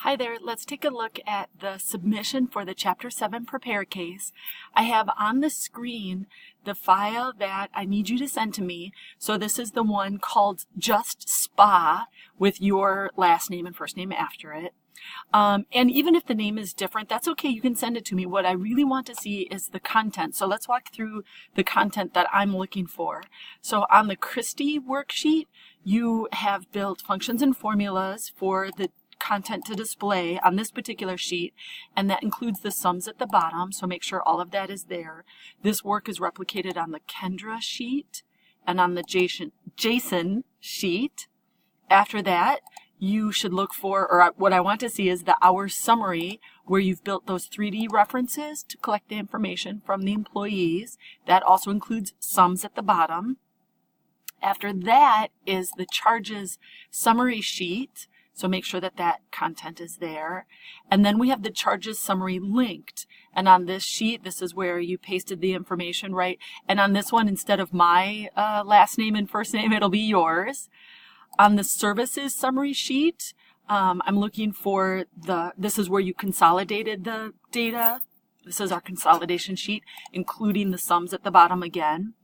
Hi there, let's take a look at the submission for the Chapter 7 Prepare case. I have on the screen the file that I need you to send to me. So this is the one called Just Spa with your last name and first name after it. And even if the name is different, that's okay, you can send it to me. What I really want to see is the content. So let's walk through the content that I'm looking for. So on the Christie worksheet, you have built functions and formulas for the content to display on this particular sheet, and that includes the sums at the bottom, so make sure all of that is there. This work is replicated on the Kendra sheet and on the Jason sheet. After that, you should look for, or what I want to see is the hour summary where you've built those 3D references to collect the information from the employees. That also includes sums at the bottom. After that is the charges summary sheet. So make sure that that content is there. And then we have the charges summary linked. And on this sheet, this is where you pasted the information, right? And on this one, instead of my last name and first name, it'll be yours. On the services summary sheet, I'm looking for this is where you consolidated the data. This is our consolidation sheet, including the sums at the bottom again.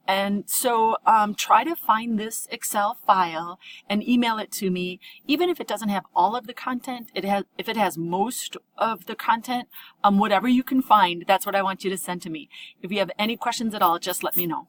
And so try to find this Excel file and email it to me. Even if it doesn't have all of the content, if it has most of the content, whatever you can find, that's what I want you to send to me. If you have any questions at all, just let me know.